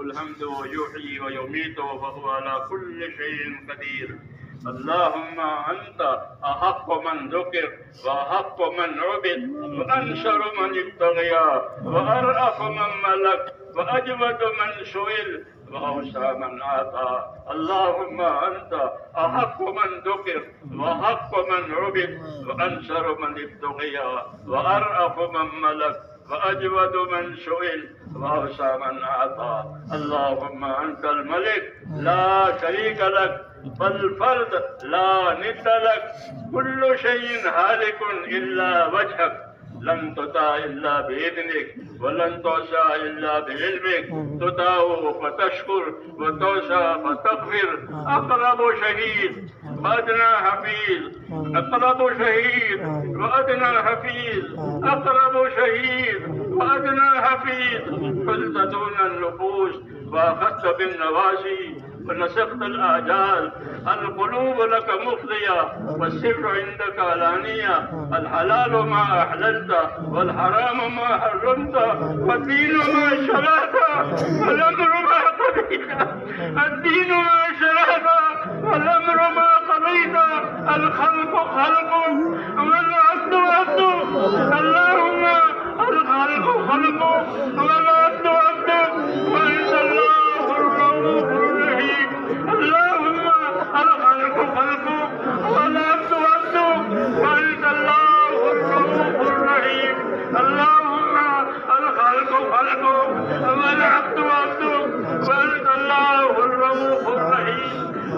وله الحمد ويحيي ويميت وهو على كل شيء قدير. اللهم أنت أحق من ذكر وأحق من عبد وأنشر من ابتغي وأرأف من ملك وأجود من سئل وأوسع من أعطى. اللهم أنت أحق من ذكر وأحق من عبد وأنشر من ابتغي وأرأف من ملك وأجود من سئل وأوسع من أعطى. اللهم أنت الملك لا شريك لك فالفرد لا ند لك، كل شيء هالك إلا وجهك، لن تطاع إلا بإذنك ولن توسع إلا بعلمك، تطاع فتشكر وتوسع فتغفر. أقرب شهيد وأدنى حفيظ، أقرب شهيد وأدنى حفيظ، أقرب شهيد وأدنى حفيظ. قلت دون النفوس وأخذت بالنواسي ونسخت الآجال. القلوب لك مفضية والسر عندك علانية، الحلال ما أحللت والحرام ما حرمت والدين ما شرعت والأمر ما قضيت، الدين ما شرعت والأمر ما قضيت. الخلق خلقك والعبد عبدك، اللهم الخلق خلقك والعبد عبدك وأنت الله الرؤوف الرحيم. اللهم الخلق خلقك والعبد عبدك وأنت الله الرؤوف الرحيم. اللهم الخلق خلقك والعبد عبدك وأنت الله الرؤوف الرحيم،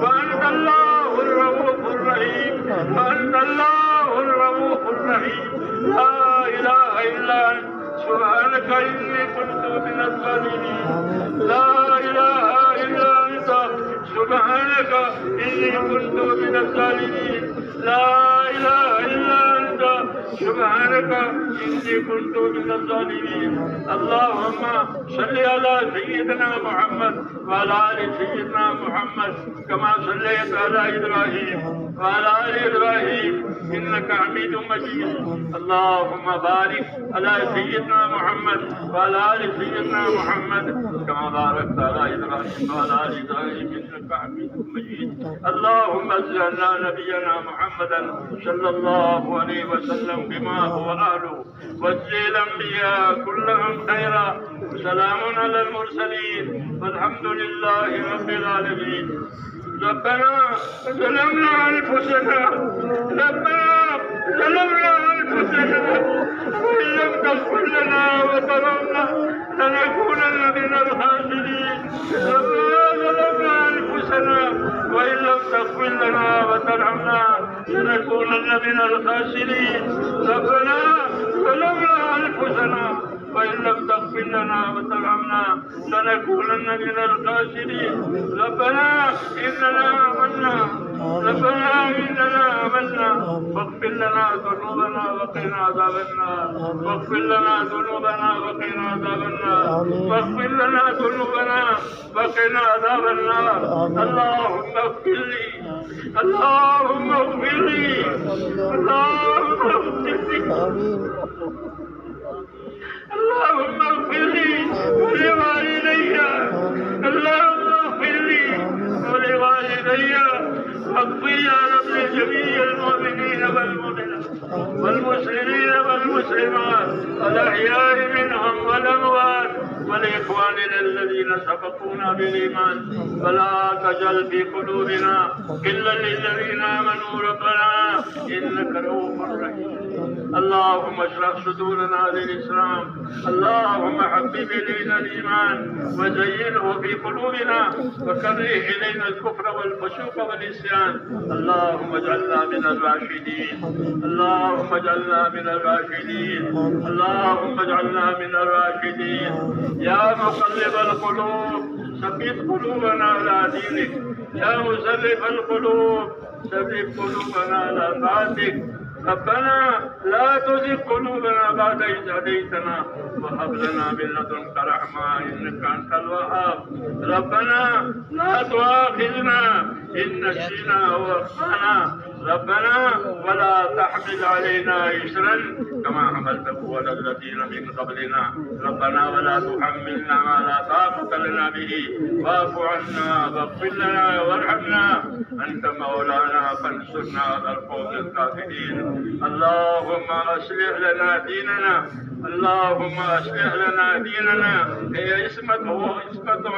وأنت الله الرؤوف الرحيم، وأنت الله الرؤوف الرحيم. لا إله إلا أنت سبحانك إني كنت من الظالمين. لا إله إلا أنت سبحانك إني كنت من الظالمين. لا إله إلا أنت سبحانك إني كنت من الظالمين. اللهم صل على سيدنا محمد وعلى آل سيدنا محمد كما صليت على إبراهيم وعلى آل إبراهيم إنك حميد مجيد. اللهم بارك على سيدنا محمد وعلى آل سيدنا محمد كما باركت على إبراهيم وعلى آل إبراهيم إنك حميد مجيد. اللهم صل على نبينا محمدا صلى الله عليه وسلم بما هو أهله، واجزي الأنبياء كلهم خيرا. سلام على المرسلين والحمد لله رب العالمين. ربنا ظلمنا أنفسنا، ربنا ظلمنا أنفسنا وإن لم تغفر لنا وترحمنا لنكونن من الخاسرين. ربنا ظلمنا أنفسنا وإن لم تغفر لنا وترحمنا لنكونن من الخاسرين. ربنا ظلمنا أنفسنا وإن لم تغفر لنا وترحمنا لنكونن من الخاسرين. ربنا إننا آمنا، ربنا إننا آمنا فاغفر لنا ذنوبنا وقنا عذاب النار، واغفر لنا ذنوبنا وقنا عذاب النار، واغفر لنا ذنوبنا وقنا عذاب النار. اللهم اغفر لي، اللهم اغفر لي، اللهم اغفر لي، اللهم اغفر لي ولوالدي، اللهم اغفر لي ولوالدي، واغفر يا رب لجميع المؤمنين والمؤمنات والمسلمين والمسلمات الأحياء منهم والأموات، ولإخواننا الذين سبقونا بالإيمان، ولا تجعل في قلوبنا إلا للذين آمنوا ربنا إنك رؤوف رحيم. اللهم اشرح صدورنا للإسلام، اللهم حبب إلينا الإيمان وزينه في قلوبنا وكره إلينا الكفر والفسوق والعصيان. اللهم اجعلنا من الراشدين، اللهم اجعلنا من الراشدين، اللهم اجعلنا من الراشدين. يا مقلب القلوب ثبت قلوبنا على دينك، يا مصرف القلوب ثبت قلوبنا على طاعتك. ربنا لا تزغ قلوبنا بعد إذ هديتنا وهب لنا من لدنك رحمة إنك أنت الوهاب. ربنا لا تؤاخذنا إن نسينا وأخطأنا، ربنا ولا تحمل علينا إصرا كما حملته على الذين من قبلنا ربنا ولا تحملنا ما لا طاقة لنا به واعف عنا واغفر لنا وارحمنا أنت مولانا فانصرنا على القوم الكافرين. اللهم أصلح لنا ديننا، اللهم أصلح لنا ديننا هي عصمة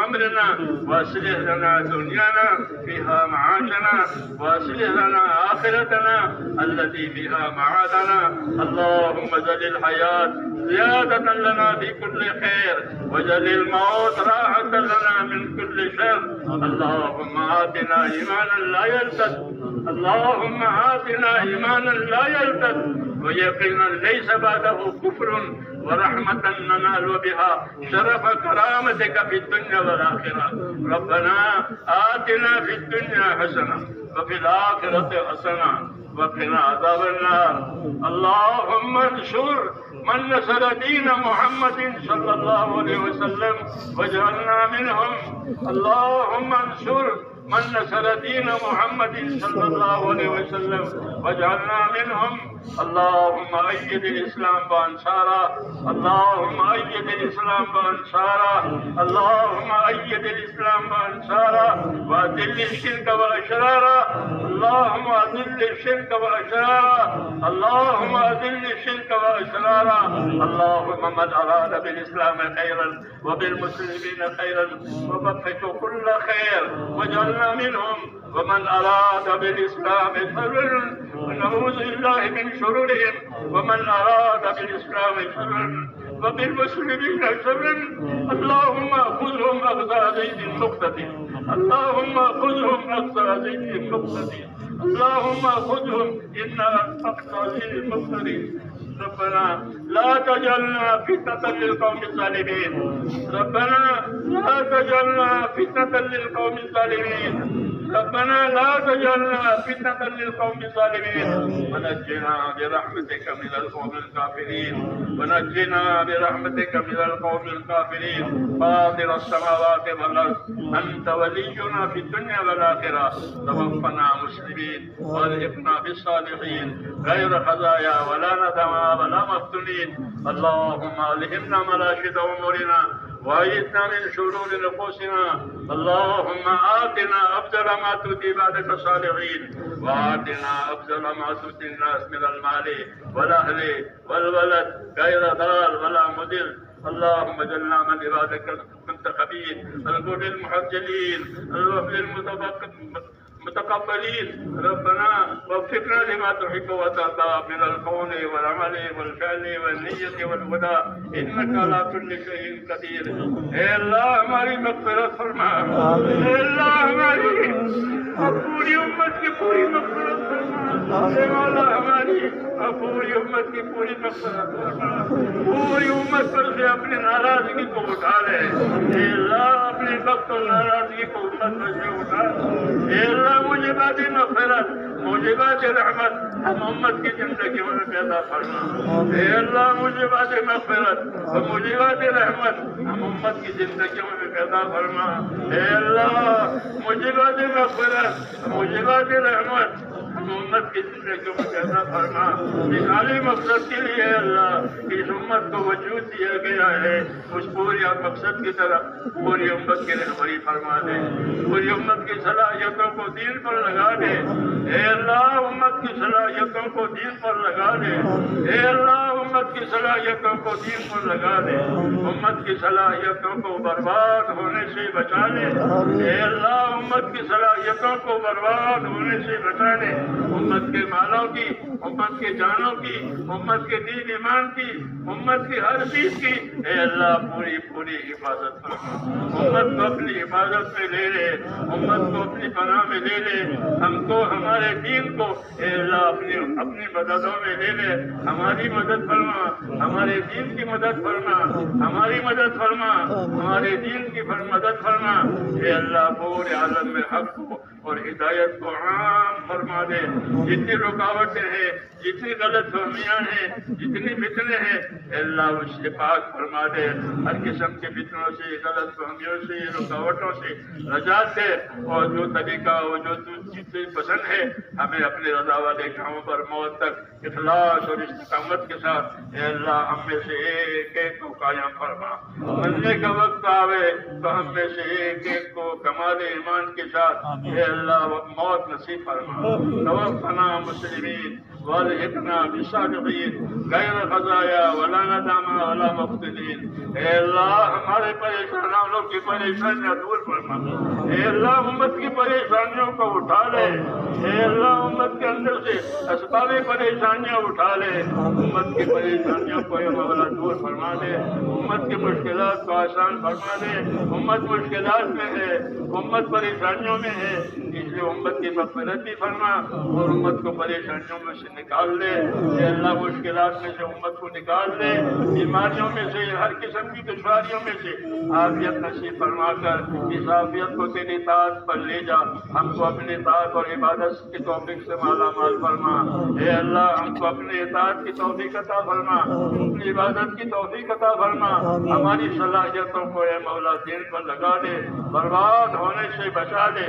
أمرنا، وأصلح لنا دنيانا فيها معاشنا، وأصلح لنا آخرتنا التي فيها معادنا. اللهم اجعل الحياة زيادة لنا في كل خير، واجعل الموت راحة لنا من كل شر. اللهم آتنا إيمانا لا يلتد، اللهم آتنا إيمانا لا يلتد ويقينا ليس بعده كفر، ورحمة ننال بها شرف كرامتك في الدنيا والآخرة. ربنا آتنا في الدنيا حسنة وفي الآخرة حسنة وقنا عذاب النار. اللهم انصر من نصر دين محمد صلى الله عليه وسلم واجعلنا منهم. اللهم انصر من نصر دين محمد صلى الله عليه وسلم واجعلنا منهم. اللهم أيد الإسلام وأنصاره، اللهم أيد الإسلام وأنصاره، اللهم أيد الإسلام وأنصاره، وأذل الشرك وأشراره، اللهم أذل الشرك وأشراره، اللهم أذل الشرك وأشراره. اللهم من أراد بالإسلام خيرا وبالمسلمين خيرا ووفقه كل خير واجعلنا منهم، ومن أراد بالإسلام شرا ونعوذ بالله من شرورهم، ومن أراد بالإسلام شرا وبالمسلمين شرا اللهم خذهم أخذ عزيز مقتدر، اللهم خذهم أخذ عزيز مقتدر، اللهم خذهم إنا أخذ عزيز مقتدر. ربنا لا تجعلنا فتنة للقوم الظالمين، ربنا لا تجعلنا فتنة للقوم الظالمين، ربنا لا تجعلنا فتنة للقوم الظالمين، ونجنا برحمتك من القوم الكافرين، ونجنا برحمتك من القوم الكافرين. فاطر السماوات والأرض أنت ولينا في الدنيا والآخرة، توفنا مسلمين والحقنا بالصالحين غير خزايا ولا ندما ولا مفتونين. اللهم ألهمنا مناشد أمورنا وأيدنا من شرور نفوسنا. اللهم آتنا أفضل ما تؤتي بعدك الصالحين، وآتنا أفضل ما تؤتي الناس من المال والأهل والولد غير ضال ولا مضل. اللهم اجعلنا من عبادك المنتخبين الغر المحجلين الوفد المتقبلين. ربنا وفقنا لما تحب وترضى من القول والعمل والفعل والنية والهدى انك على كل شيء قدير. اے اللہ ہماری مغفرت فرما، اے اللہ ہماری پوری امت کی پوری مغفرت فرما، اے مولا ہماری پوری امت کی پوری مغفرت فرما، پوری امت پر سے اپنی ناراضگی کو اٹھا لے. اے اللہ اپنی وقت اور ناراضگی کو امت پر سے اٹھا لے. اے اللہ موجبات مغفرت موجبات رحمت ہم امت کی زندگیوں میں پیدا فرما. اے اللہ موجبات مغفرت اور موجبات رحمت ہم امت کی زندگیوں میں پیدا فرما. اے اللہ موجبات مغفرت موجبات رحمت ہم امت کی زندگیوں میں پیدا فرما. اس عالی مقصد کے لیے اللہ اس امت کو وجود دیا گیا ہے، اس پوری مقصد کی طرف پوری امت کی رہبری فرما دے، پوری امت کی صلاحیتوں کو دین پر لگا دے. اے اللہ امت کی صلاحیتوں کو دین پر لگا دے. اے اللہ امت کی صلاحیتوں کو دین پر لگا دے. امت کی صلاحیتوں کو برباد ہونے سے بچا لے. اے اللہ امت کی صلاحیتوں کو برباد ہونے سے بچا لے. امت کے مالوں کی، امت کے جانوں کی، امت کے دین ایمان کی، امت کی ہر چیز کی اے اللہ پوری پوری حفاظت فرما. امت کو اپنی حفاظت میں لے لے، امت کو اپنی پناہ میں لے لے. ہم کو ہمارے دین کو اے اللہ اپنی مددوں میں لے لے. ہماری مدد فرما، ہمارے دین کی مدد فرما، ہماری مدد فرما، ہمارے دین کی مدد فرما. اے اللہ پورے عالم میں حق کو اور ہدایت کو عام فرما دے. جتنی رکاوٹیں ہیں، جتنی غلط فہمیاں ہیں، جتنی فتنے ہیں اے اللہ اس سے پاک فرما دے. ہر قسم کے فتنوں سے، غلط فہمیوں سے، رکاوٹوں سے نجات دے، اور جو طریقہ وہ جو تجھے پسند ہے ہمیں اپنے رضا والے کاموں پر موت تک اخلاص اور استقامت کے ساتھ اے اللہ ہم میں سے ایک ایک کو قائم فرما۔ مرنے کا وقت آوے تو ہم میں سے ایک ایک کو کمال ایمان کے ساتھ اے اللہ موت نصیب فرما۔ توفنا مسلمین والحقنا بالصالحین غیر خزایا ولا ندامہ ولا مفتدین۔ اے اللہ ہمارے پریشانوں کی پریشانیاں دور فرما۔ اے اللہ امت کی پریشانیوں کو اٹھا لے۔ اے اللہ امت کے اندر سے اسباب پریشانیاں اٹھا لے۔ امت کی پریشانیوں کو اے مولا دور فرما دے۔ امت کی مشکلات کو آسان فرما دے۔ امت مشکلات میں ہے، امت پریشانیوں میں ہے، اس لیے امت کی مغفرت بھی فرما اور امت کو پریشانیوں میں سے نکال دے۔ اے اللہ مشکلات میں سے امت کو نکال دے، بیماریوں میں سے، ہر قسم کی دشواریوں میں سے عافیت نصیب فرما کر اس عافیت کو تیری اطاعت پر لے جا۔ ہم کو اپنی اطاعت اور عبادت کی توفیق سے مالا مال فرما۔ اے اللہ ہم کو اپنی اطاعت کی توفیق عطا فرما، اپنی عبادت کی توفیق عطا فرما۔ ہماری صلاحیتوں کو اے مولا دین پر لگا دے، برباد ہونے سے بچا دے۔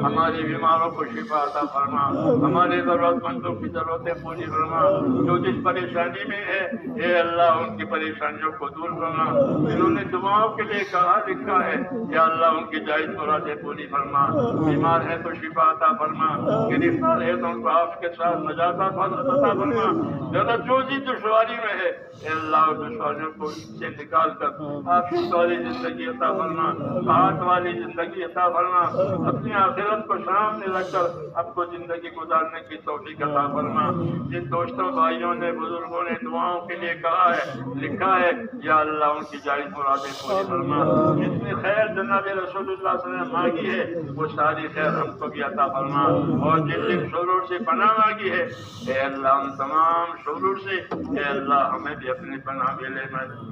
ہماری بیماروں کو شفا عطا فرما، ہمارے ضرورت مندوں کی ضرورتیں پوری فرما۔ جو جس پریشانی میں ہے اے اللہ ان کی پریشانیوں کو دور فرما۔ جنہوں نے دعاؤں کے لیے کہا لکھا ہے یا اللہ ان کی جائز مرادیں پوری فرما۔ بیمار ہے تو شفا عطا فرما، گرفتار ہے تو ان کو آپ کے ساتھ نجات عطا فرما۔ ضرورت جو جی دشواری میں ہے اے اللہ دشواریوں کو سے نکال کر آفیت والی زندگی عطا فرما، راحت والی زندگی عطا فرما۔ اپنی آخرت کو سامنے رکھ کر اب کو زندگی گزارنے کی توفیق عطا فرما۔ جن دوستوں بھائیوں نے بزرگوں نے دعاؤں کے لیے کہا ہے لکھا ہے یا اللہ ان کی جائز مرادیں پوری فرما۔ جتنی خیر جناب رسول اللہ صلی اللہ علیہ وسلم مانگی ہے وہ ساری خیر ہم کو بھی عطا فرما، اور جن جن شرور سے پناہ مانگی ہے اے اللہ ان تمام شرور سے اے اللہ ہمیں بھی اپنی پناہ میں لے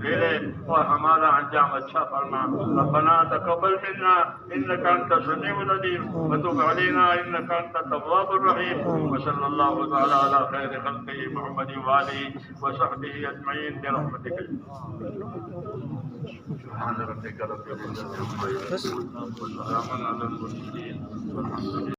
لے اور ہمارا انجام اچھا فرما۔ ربنا تقبل منا انك انت السميع العليم وتب علينا انك انت التواب الرحيم، وصلى الله تعالى على خير خلقه محمد وآله وصحبه اجمعين برحمتك۔ سبحان ربك رب العزة عما يصفون وسلام على المرسلين والحمد لله۔